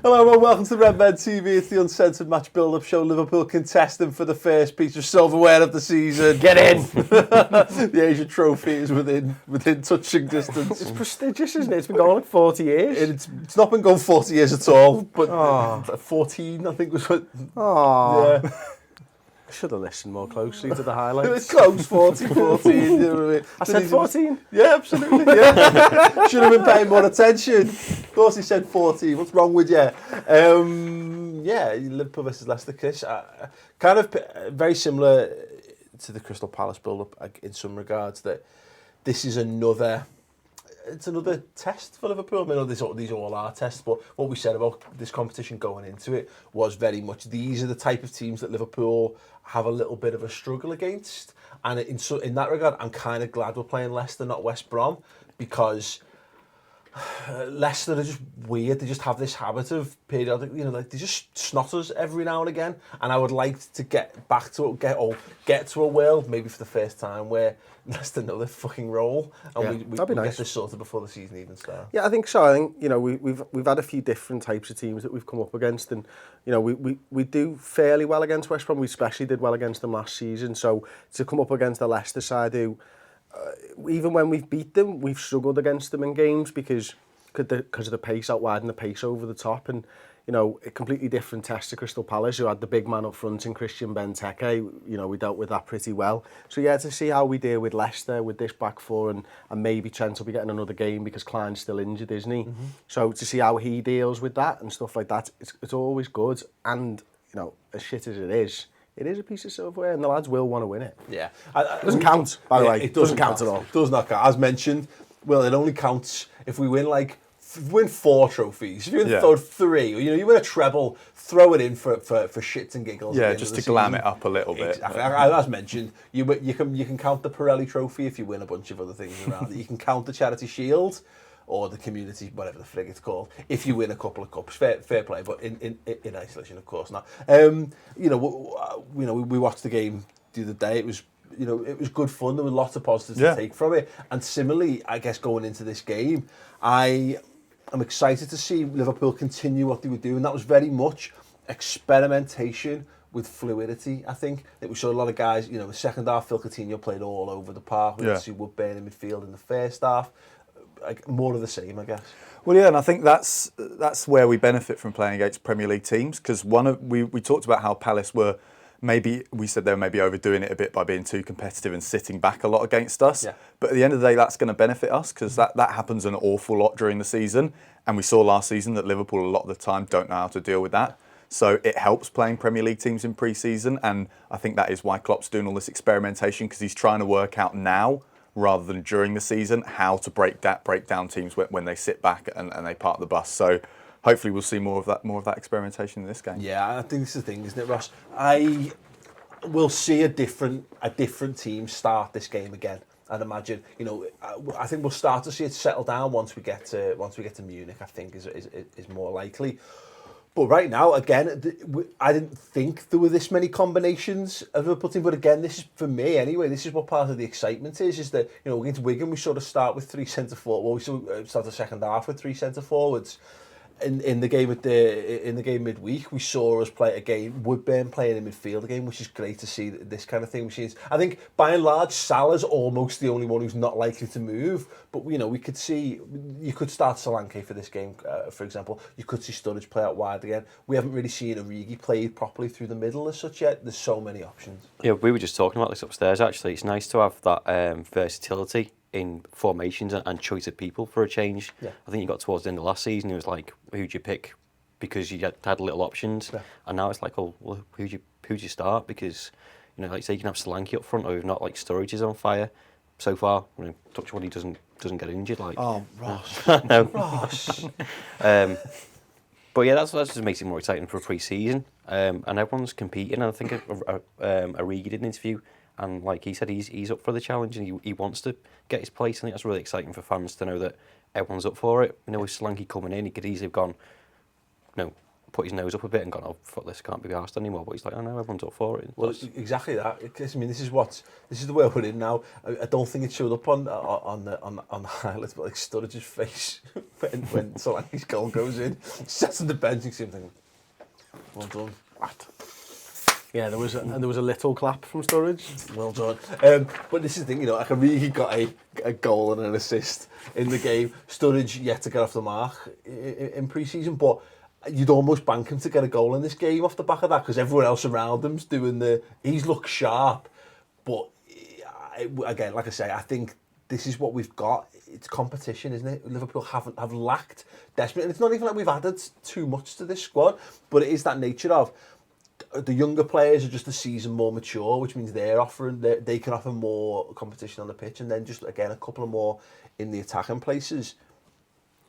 Hello and welcome to Redmen TV. It's the Uncensored match build-up show. Liverpool contesting for the first piece of silverware of the season. Get in! The Asia Trophy is within touching distance. It's prestigious, isn't it? It's been going like 40 years. It's not been going 40 years at all, but 14 I think was what... Oh. Yeah. I should have listened more closely to the highlights. It was close, 14, you know what I mean? I said 14? Yeah, absolutely, yeah. Should have been paying more attention. Of course he said 14, what's wrong with you? Yeah, Liverpool versus Leicester, Chris. Kind of very similar to the Crystal Palace build-up in some regards, that this is another test for Liverpool. I mean, these all are tests, but what we said about this competition going into it was very much these are the type of teams that Liverpool have a little bit of a struggle against. And in that regard, I'm kind of glad we're playing Leicester, not West Brom, because Leicester are just weird. They just have this habit of periodic, they just snot us every now and again. And I would like to get back to get to a world, maybe for the first time, where Leicester know their fucking role, and we get this sorted before the season even starts. Yeah, I think so. I think we've had a few different types of teams that we've come up against, and we do fairly well against West Brom. We especially did well against them last season. So to come up against the Leicester side, who even when we've beat them, we've struggled against them in games because of the pace out wide and the pace over the top, and a completely different test to Crystal Palace, who had the big man up front in Christian Benteke. We dealt with that pretty well. So yeah, to see how we deal with Leicester with this back four, and maybe Trent will be getting another game because Klein's still injured, isn't he? Mm-hmm. So to see how he deals with that and stuff like that, it's always good. And as shit as it is a piece of silverware, and the lads will want to win it. Yeah, it doesn't count, by the way. It doesn't count at all. It does not count. As mentioned, well, it only counts if we win win 4 trophies. If you win 3, you win a treble, throw it in for shits and giggles. Yeah, just to glam it up a little bit. Exactly. As mentioned, you can count the Pirelli Trophy if you win a bunch of other things around it. You can count the Charity Shield or the community, whatever the frig it's called, if you win a couple of cups. Fair play, but in isolation, of course not. We watched the game the other day. It was good fun. There were lots of positives to take from it. And similarly, I guess going into this game, I'm excited to see Liverpool continue what they were doing. That was very much experimentation with fluidity, I think. We saw a lot of guys, the second half, Phil Coutinho played all over the park. We didn't see Woodburn in midfield in the first half. More of the same, I guess. Well, yeah, and I think that's where we benefit from playing against Premier League teams, because we talked about how Palace were we said they were maybe overdoing it a bit by being too competitive and sitting back a lot against us. Yeah. But at the end of the day, that's going to benefit us, because that happens an awful lot during the season. And we saw last season that Liverpool a lot of the time don't know how to deal with that. So it helps playing Premier League teams in pre-season. And I think that is why Klopp's doing all this experimentation, because he's trying to work out now, rather than during the season, how to break down teams when they sit back and they park the bus. So hopefully we'll see more of that experimentation in this game. Yeah, I think this is the thing, isn't it, Ross? I will see a different team start this game again. I'd imagine. I think we'll start to see it settle down once we get to Munich. I think is more likely. But right now, again, I didn't think there were this many combinations of Liverpool team. But again, this is, for me anyway, this is what part of the excitement is that, against Wigan, we sort of start with 3 centre-forwards. Well, we sort of start the second half with 3 centre-forwards. In the game midweek, we saw us play a game, Woodburn playing in midfield again, which is great to see this kind of thing. I think by and large, Salah's almost the only one who's not likely to move. But we could see, you could start Solanke for this game, for example. You could see Sturridge play out wide again. We haven't really seen Origi played properly through the middle as such yet. There's so many options. Yeah, we were just talking about this upstairs. Actually, it's nice to have that versatility in formations and choice of people for a change. Yeah. I think you got towards the end of last season, it was like, who'd you pick? Because you had little options. Yeah. And now it's like, oh, well, who'd you start? Because, like say you can have Solanke up front, or if not, like Sturridge is on fire so far. Touch wood, he doesn't get injured. Like, oh, Ross. No. Ross. But yeah, that's just makes it more exciting for pre-season. And everyone's competing. And I think Origi did an interview, and like he said, he's up for the challenge and he wants to get his place. I think that's really exciting for fans to know that everyone's up for it. With Solanke coming in, he could easily have gone, put his nose up a bit and gone, oh, fuck this, can't be arsed anymore. But he's like, oh no, everyone's up for it. Well, exactly that. I mean, this is the way we're in now. I don't think it showed up on the highlights, but like Sturridge's face when Solanke's goal goes in, sits on the bench and seems thinking, well done. What? Yeah, there was a little clap from Sturridge. Well done. But this is the thing, you know, like Origi got a goal and an assist in the game. Sturridge yet to get off the mark in pre-season, but you'd almost bank him to get a goal in this game off the back of that, because everyone else around him's doing he's looked sharp. But again, like I say, I think this is what we've got. It's competition, isn't it? Liverpool have lacked desperate, and it's not even like we've added too much to this squad, but it is that nature of the younger players are just a season more mature, which means they can offer more competition on the pitch, and then just again a couple of more in the attacking places.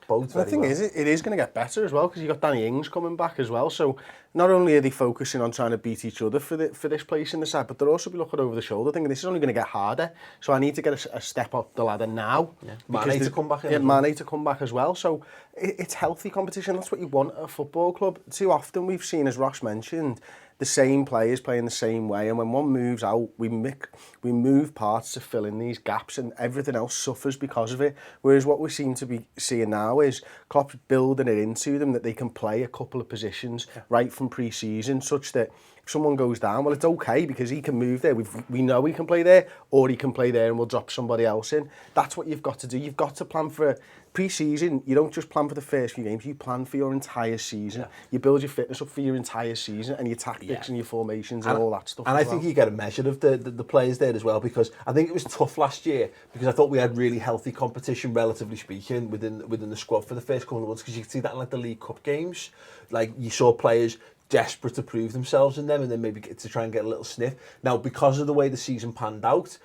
The thing is, it is going to get better as well, because you've got Danny Ings coming back as well. So not only are they focusing on trying to beat each other for this place in the side, but they'll also be looking over the shoulder thinking this is only going to get harder. So I need to get a step up the ladder now. Yeah. Mane to come back in. Yeah, Mane to come back as well. So it's healthy competition. That's what you want at a football club. Too often we've seen, as Ross mentioned, the same players playing the same way, and when one moves out, we move parts to fill in these gaps, and everything else suffers because of it. Whereas what we seem to be seeing now is Klopp's building it into them that they can play a couple of positions right from pre-season, such that if someone goes down, well, it's okay because he can move there. We know he can play there, or he can play there and we'll drop somebody else in. That's what you've got to do. You've got to plan for pre-season. You don't just plan for the first few games, you plan for your entire season. You build your fitness up for your entire season and your tactics and your formations and all that stuff. And I think you get a measure of the players there as well, because I think it was tough last year, because I thought we had really healthy competition, relatively speaking, within the squad for the first couple of months, because you could see that in like the League Cup games. Like you saw players desperate to prove themselves in them and then maybe to try and get a little sniff. Now, because of the way the season panned out,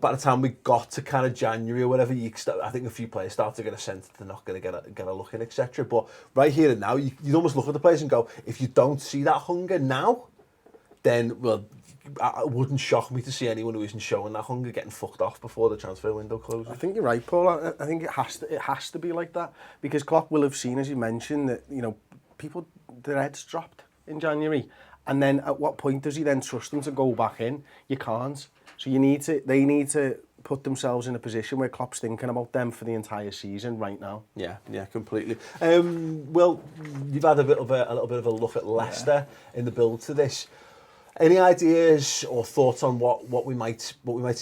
by the time we got to kind of January or whatever, I think a few players started to get a sense that they're not going to get a look in, etc. But right here and now, you'd almost look at the players and go, if you don't see that hunger now, then, well, it wouldn't shock me to see anyone who isn't showing that hunger getting fucked off before the transfer window closes. I think you're right, Paul. I think it has to be like that, because Klopp will have seen, as you mentioned, that, you know, people, their heads dropped in January, and then at what point does he then trust them to go back in? You can't. So they need to put themselves in a position where Klopp's thinking about them for the entire season right now. Yeah, completely. Well, you've had a little bit of a look at Leicester in the build to this. Any ideas or thoughts on what we might see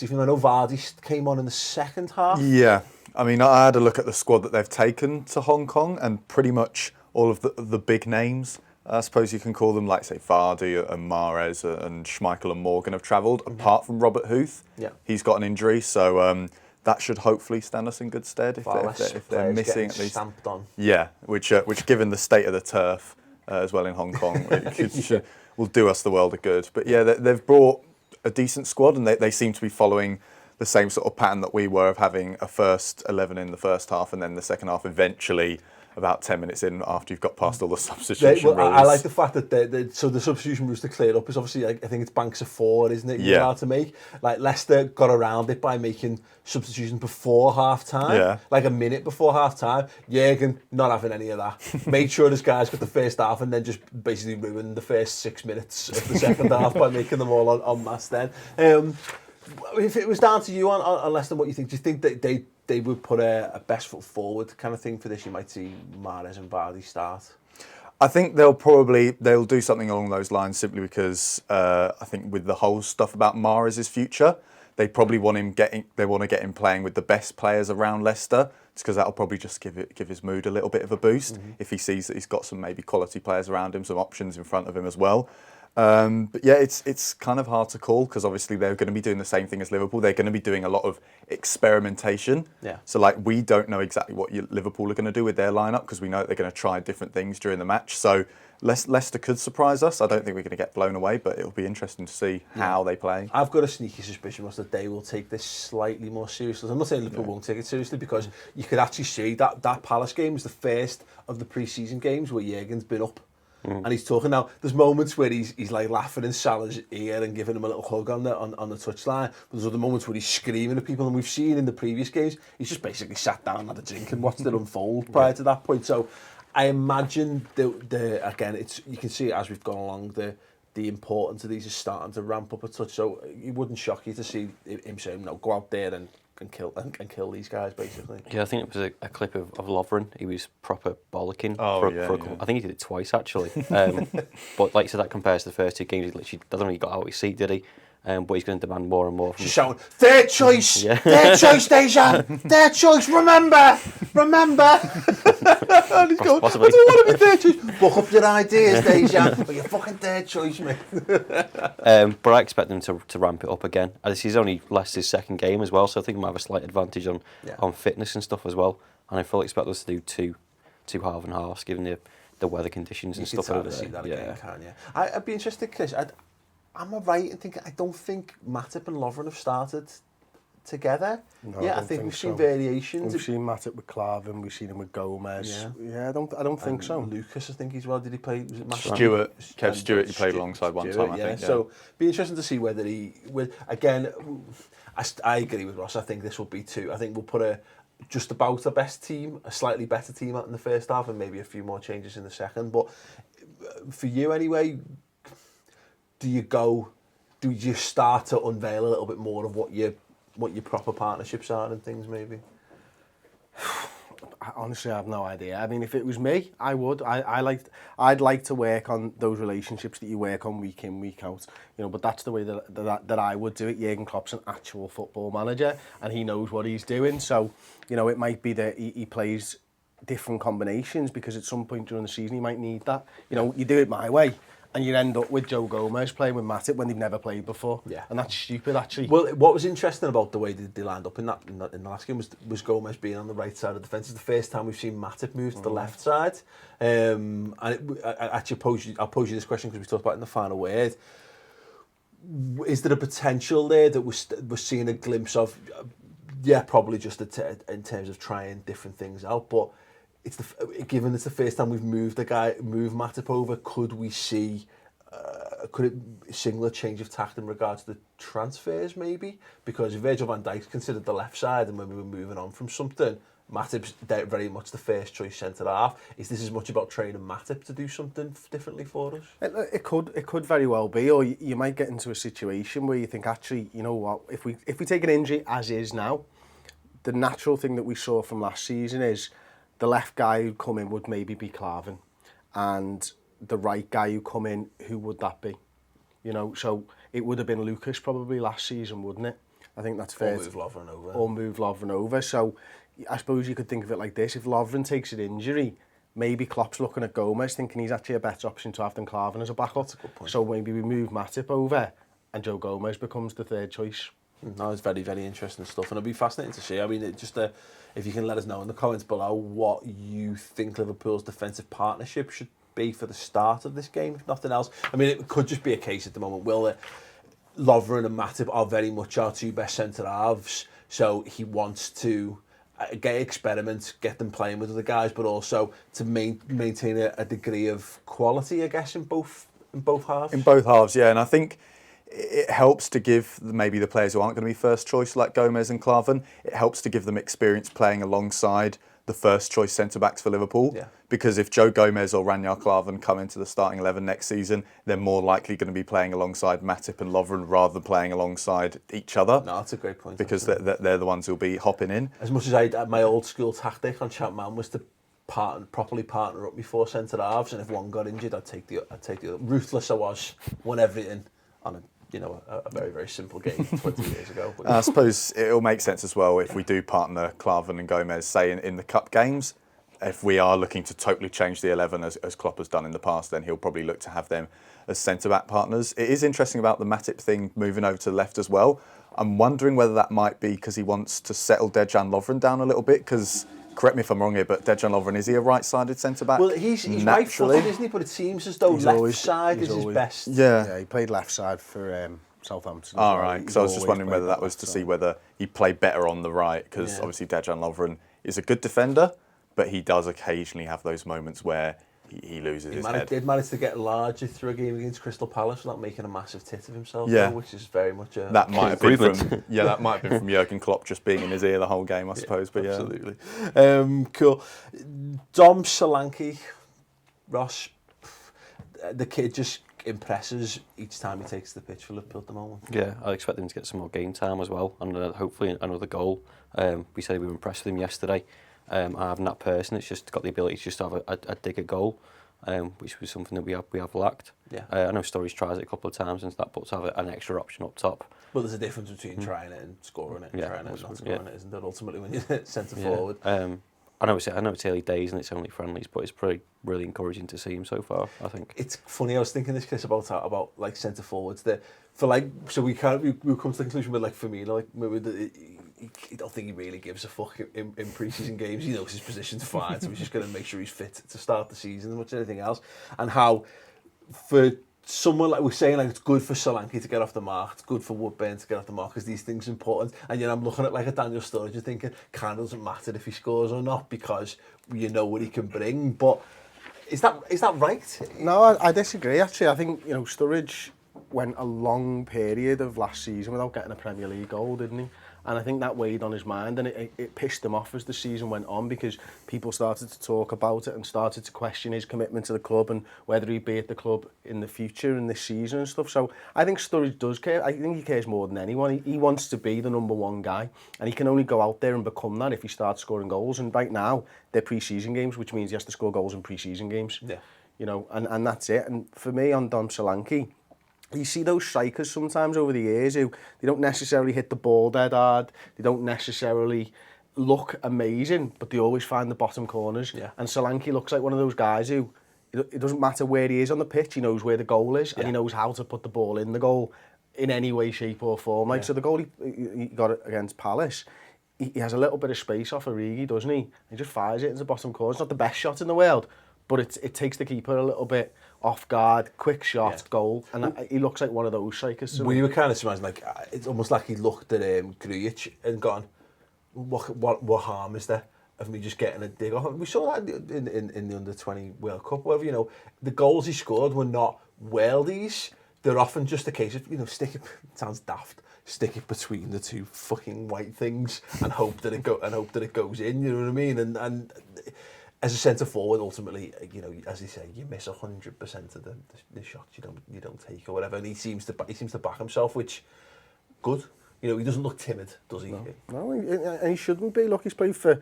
from them? I know Vardy came on in the second half. Yeah, I mean, I had a look at the squad that they've taken to Hong Kong, and pretty much all of the big names, I suppose you can call them, like say Vardy and Mahrez and Schmeichel and Morgan have travelled, apart from Robert Huth. Yeah. He's got an injury, so that should hopefully stand us in good stead if they're missing at least. Stamped on. Yeah, which given the state of the turf as well in Hong Kong, will do us the world of good. But yeah, they've brought a decent squad, and they seem to be following the same sort of pattern that we were, of having a first 11 in the first half and then the second half eventually about 10 minutes in after you've got past all the substitution rules. I like the fact that so the substitution rules to clear up is obviously, I think it's banks of 4, isn't it? You're allowed to make. Like Leicester got around it by making substitutions before half time, like a minute before half time. Jurgen not having any of that. Made sure this guy's got the first half and then just basically ruined the first 6 minutes of the second half by making them all en masse then. If it was down to you on Leicester, what you think? Do you think that they would put a best foot forward kind of thing for this? You might see Mahrez and Vardy start. I think they'll do something along those lines, simply because I think with the whole stuff about Mahrez's future, they probably want to get him playing with the best players around Leicester, because that'll probably just give his mood a little bit of a boost if he sees that he's got some maybe quality players around him, some options in front of him as well. But yeah, it's kind of hard to call, because obviously they're going to be doing the same thing as Liverpool. They're going to be doing a lot of experimentation. Yeah. So like, we don't know exactly what Liverpool are going to do with their lineup, because we know that they're going to try different things during the match. So Leicester could surprise us. I don't think we're going to get blown away, but it'll be interesting to see how they play. I've got a sneaky suspicion that they will take this slightly more seriously. I'm not saying Liverpool won't take it seriously, because you could actually see that Palace game was the first of the pre-season games where Jurgen's been up. And he's talking now. There's moments where he's like laughing in Salah's ear and giving him a little hug on the touchline. But there's other moments where he's screaming at people, and we've seen in the previous games he's just basically sat down, had a drink, and watched it unfold prior to that point. So I imagine again, you can see it as we've gone along, the importance of these is starting to ramp up a touch. So it wouldn't shock you to see him saying, "No, go out there and kill these guys," basically. Yeah, I think it was a clip of Lovren. He was proper bollocking. I think he did it twice actually. But like you said, that compares to the first two games. He literally, I don't know, he got out of his seat, did he? But he's going to demand more and more. She's shouting, "Their choice, their choice, Dejan, their choice. Remember." And he's going, Possibly. "I don't want to be their choice. Book up your ideas, Dejan, but you're fucking their choice, mate." But I expect them to ramp it up again. This is only Leicester's second game as well, so I think they might have a slight advantage on fitness and stuff as well. And I fully expect us to do two half and halves, given the weather conditions and stuff. You can see that again, can't you? I'd be interested, Chris. Am I right in thinking I don't think Matip and Lovren have started together? No, yeah, I think we've seen variations. We've seen Matip with Klavan, we've seen him with Gomez. Yeah, I don't think so. Lucas, I think, as well. Did he play? Was it Matip? Kev Stewart, he played alongside one time, I think. Yeah. So, be interesting to see whether again, I agree with Ross. I think this will be two. I think we'll put just about the best team, a slightly better team out in the first half, and maybe a few more changes in the second. But for you anyway, do you start to unveil a little bit more of what your proper partnerships are and things, maybe? Honestly, I have no idea. I mean, if it was me, I would. I'd like to work on those relationships that you work on week in, week out. You know, but that's the way that I would do it. Jurgen Klopp's an actual football manager, and he knows what he's doing. So, you know, it might be that he plays different combinations because at some point during the season he might need that. You know, you do it my way, and you end up with Joe Gomez playing with Matip when they've never played before. Yeah. And that's stupid, actually. Well, what was interesting about the way they lined up in the last game was Gomez being on the right side of the defence. It's the first time we've seen Matip move to the left side. And I'll pose you this question because we talked about it in the final word. Is there a potential there that we're seeing a glimpse of? Yeah, probably just in terms of trying different things out, but given it's the first time we've moved Matip over, could we see could it signal a change of tact in regards to the transfers maybe? Because Virgil van Dijk's considered the left side, and when we were moving on from something, Matip's very much the first choice centre half. Is this as much about training Matip to do something differently for us? It could very well be, or you might get into a situation where you think, actually, you know what, if we take an injury as is now, the natural thing that we saw from last season is the left guy who'd come in would maybe be Klavan, and the right guy who come in, who would that be? You know, so it would have been Lucas probably last season, wouldn't it? I think that's fair. Or move Lovren over. So I suppose you could think of it like this: if Lovren takes an injury, maybe Klopp's looking at Gomez, thinking he's actually a better option to have than Klavan as a backup. That's a good point. So maybe we move Matip over, and Joe Gomez becomes the third choice. No, it's very, very interesting stuff, and it'll be fascinating to see. I mean, if you can let us know in the comments below what you think Liverpool's defensive partnership should be for the start of this game, if nothing else. I mean, it could just be a case at the moment. Lovren and Matip are very much our two best centre halves, so he wants to experiment, get them playing with other guys, but also to maintain a degree of quality, I guess, in both halves. In both halves, yeah, and I think it helps to give maybe the players who aren't going to be first choice, like Gomez and Klavan, it helps to give them experience playing alongside the first choice centre-backs for Liverpool. Yeah. Because if Joe Gomez or Ranier Klavan come into the starting 11 next season, they're more likely going to be playing alongside Matip and Lovren rather than playing alongside each other. No, that's a great point. Because they're the ones who'll be hopping in. As much as my old school tactic on Chapman was to properly partner up before centre halves, and if one got injured, I'd take the other. Ruthless I was, won everything on a very, very simple game 20 years ago. I suppose it'll make sense as well if we do partner Klavan and Gomez, say in the cup games. If we are looking to totally change the 11 as Klopp has done in the past, then he'll probably look to have them as centre-back partners. It is interesting about the Matip thing moving over to the left as well. I'm wondering whether that might be because he wants to settle Dejan Lovren down a little bit, because correct me if I'm wrong here, but Dejan Lovren, is he a right-sided centre-back? Well, he's right-footed, isn't he? But it seems as though left side is his best. Yeah, he played left side for Southampton. All right, so I was just wondering whether that was to see whether he played better on the right, because obviously Dejan Lovren is a good defender, but he does occasionally have those moments where he loses his He head. did manage to get larger through a game against Crystal Palace without making a massive tit of himself, Yeah. though, which is very much a... That might have been improvement. that might have been from Jurgen Klopp just being in his ear the whole game, I suppose. But yeah, absolutely. Cool. Dom Solanke, Ross, the kid just impresses each time he takes the pitch for Liverpool at the moment. Yeah, I expect him to get some more game time as well, and hopefully another goal. We said we were impressed with him yesterday. Having that person, it's just got the ability to just have a digger goal, which was something that we have lacked. Yeah. I know Sturridge tries it a couple of times and that, but to have an extra option up top. But there's a difference between trying it and scoring it, and trying it and not scoring it, isn't there? Ultimately, when you're centre forward. I know it's early days and it's only friendlies, but it's really encouraging to see him so far, I think. It's funny, I was thinking this, Chris, about like centre forwards that for like, so we come to the conclusion with like Firmino, like maybe I don't think he really gives a fuck in pre-season games. He knows his position's fine, so he's just going to make sure he's fit to start the season as much as anything else. And how for someone like we're saying, like it's good for Solanke to get off the mark, it's good for Woodburn to get off the mark because these things are important. And I'm looking at like a Daniel Sturridge and thinking, kind of doesn't matter if he scores or not because you know what he can bring. But is that right? No, I disagree actually. I think Sturridge went a long period of last season without getting a Premier League goal, didn't he? And I think that weighed on his mind, and it pissed him off as the season went on because people started to talk about it and started to question his commitment to the club and whether he'd be at the club in the future and this season and stuff. So I think Sturridge does care. I think he cares more than anyone. He wants to be the number one guy, and he can only go out there and become that if he starts scoring goals. And right now, they're pre-season games, which means he has to score goals in pre-season games. Yeah. And that's it. And for me, on Dom Solanke, you see those strikers sometimes over the years who they don't necessarily hit the ball dead hard, they don't necessarily look amazing, but they always find the bottom corners. Yeah. And Solanke looks like one of those guys who, it doesn't matter where he is on the pitch, he knows where the goal is, and he knows how to put the ball in the goal in any way, shape or form. Like, so the goal he got against Palace, he has a little bit of space off Origi, doesn't he? He just fires it into the bottom corner. It's not the best shot in the world, but it takes the keeper a little bit off guard, quick shot, goal, and he looks like one of those strikers. We were kind of surmising, like it's almost like he looked at Grujic and gone, what harm is there of me just getting a dig off? We saw that in the under-20 World Cup, whatever, the goals he scored were not worldies. They're often just a case of, stick it, sounds daft, stick it between the two fucking white things and hope that it goes in, you know what I mean? And as a centre forward, ultimately, as you say, you miss 100% of the shots you don't take or whatever. And he seems to back himself, which good. He doesn't look timid, does he? No, and he shouldn't be. Look, he's played for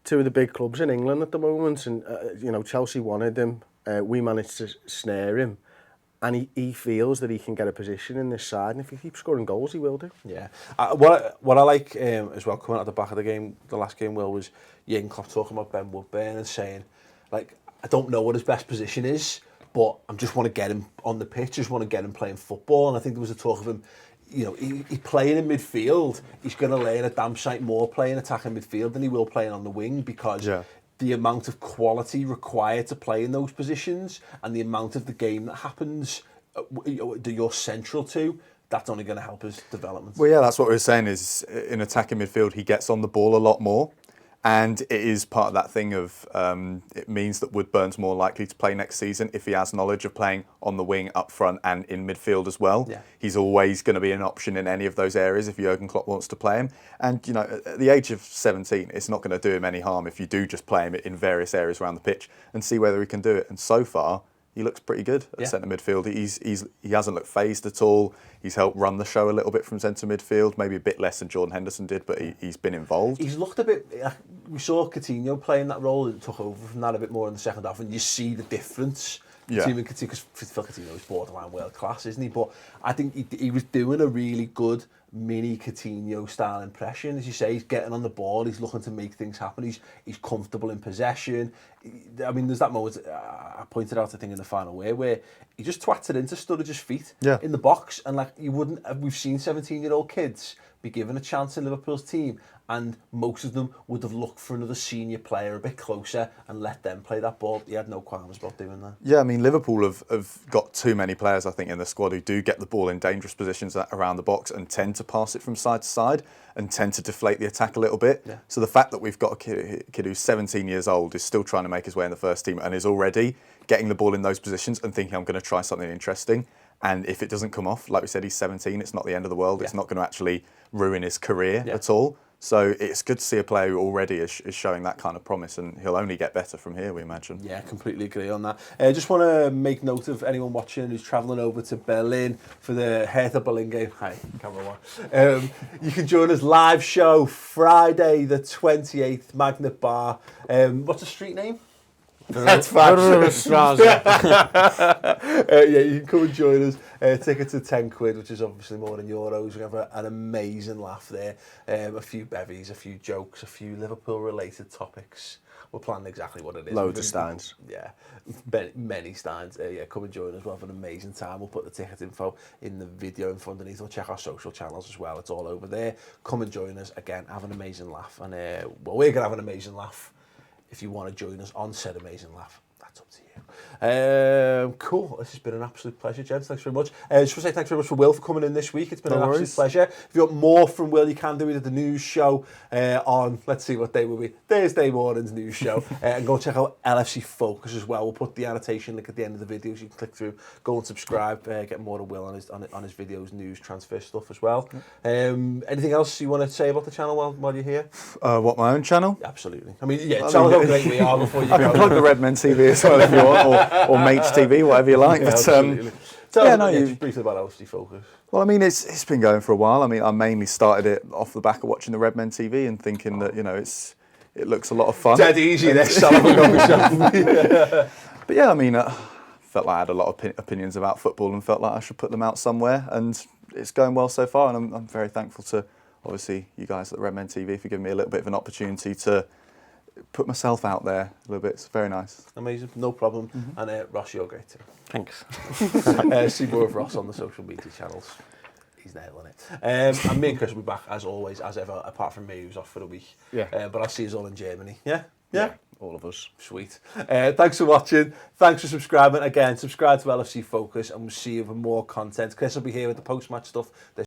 two of the big clubs in England at the moment, and Chelsea wanted him. We managed to snare him, and he feels that he can get a position in this side, and if he keeps scoring goals, he will do. Yeah. What I like as well, coming out the back of the game, the last game, Will, was Jurgen Klopp talking about Ben Woodburn and saying, like, I don't know what his best position is, but I just want to get him on the pitch, just want to get him playing football. And I think there was a talk of him, he's playing in midfield. He's going to learn a damn sight more playing attacking midfield than he will playing on the wing because the amount of quality required to play in those positions and the amount of the game that happens that you're central to, that's only going to help his development. Well, yeah, that's what we were saying is in attacking midfield, he gets on the ball a lot more. And it is part of that thing of it means that Woodburn's more likely to play next season if he has knowledge of playing on the wing, up front and in midfield as well. Yeah. He's always going to be an option in any of those areas if Jurgen Klopp wants to play him. And, at the age of 17, it's not going to do him any harm if you do just play him in various areas around the pitch and see whether he can do it. And so far, he looks pretty good at centre midfield. He hasn't looked phased at all. He's helped run the show a little bit from centre midfield, maybe a bit less than Jordan Henderson did, but he's been involved. He's looked a bit... We saw Coutinho playing that role and took over from that a bit more in the second half, and you see the difference between Coutinho, because Phil Coutinho is borderline world class, isn't he? But I think he was doing a really good mini Coutinho style impression. As you say, he's getting on the ball, he's looking to make things happen, he's comfortable in possession. I mean, there's that moment I pointed out, I think, in the final where he just twats it into Sturridge's feet in the box, and like we've seen 17-year-old kids be given a chance in Liverpool's team, and most of them would have looked for another senior player a bit closer and let them play that ball. He had no qualms about doing that. Yeah, I mean, Liverpool have got too many players, I think, in the squad who do get the ball in dangerous positions around the box and tend to pass it from side to side and tend to deflate the attack a little bit. Yeah. So the fact that we've got a kid who's 17 years old, is still trying to make his way in the first team and is already getting the ball in those positions and thinking, I'm going to try something interesting. And if it doesn't come off, like we said, he's 17, it's not the end of the world. It's not going to actually ruin his career at all. So it's good to see a player who already is showing that kind of promise, and he'll only get better from here, we imagine. Yeah, completely agree on that. Just want to make note of anyone watching who's travelling over to Berlin for the Hertha Berlin game. Hi, camera one. You can join us live show Friday the 28th, Magnet Bar. What's the street name? That's fine. Yeah, you can come and join us. Tickets are £10, which is obviously more than euros. We have an amazing laugh there. A few bevies, a few jokes, a few Liverpool-related topics. We're planning exactly what it is. Loads of Steins. Yeah, many Steins. Yeah, come and join us. We'll have an amazing time. We'll put the ticket info in the video in front underneath. We'll check our social channels as well. It's all over there. Come and join us. Again, have an amazing laugh. And well, we're going to have an amazing laugh. If you want to join us on said amazing laugh, that's up to you. Cool. This has been an absolute pleasure, gents. Thanks very much. Just want to say thanks very much for Will for coming in this week. It's been an absolute pleasure. If you want more from Will, you can do it at the news show on, let's see what day will be, Thursday morning's news show. And go check out LFC Focus as well. We'll put the annotation link at the end of the video so you can click through, go and subscribe, get more of Will on his videos, news, transfer stuff as well. Anything else you want to say about the channel while you're here? What, my own channel? Absolutely. I mean, yeah, tell us how great we are before you I can plug the Redmen TV as well if you want, or Mates TV, whatever you like. Yeah, but absolutely. Tell us just briefly about LFC Focus. Well, I mean, it's been going for a while. I mean, I mainly started it off the back of watching the Redmen TV and thinking that, you know, it looks a lot of fun. Dead easy next time. But yeah, I mean, felt like I had a lot of opinions about football and felt like I should put them out somewhere, and it's going well so far, and I'm very thankful to, obviously, you guys at the Redmen TV for giving me a little bit of an opportunity to put myself out there a little bit. It's very nice. Amazing, no problem. And Ross, you're great too. Thanks. See more of Ross on the social media channels. He's nailing it. And me and Chris will be back as always, as ever, apart from me who's off for a week. Yeah. But I'll see you all in Germany. Yeah? All of us. Sweet. Thanks for watching. Thanks for subscribing. Again, subscribe to LFC Focus and we'll see you for more content. Chris will be here with the post-match stuff.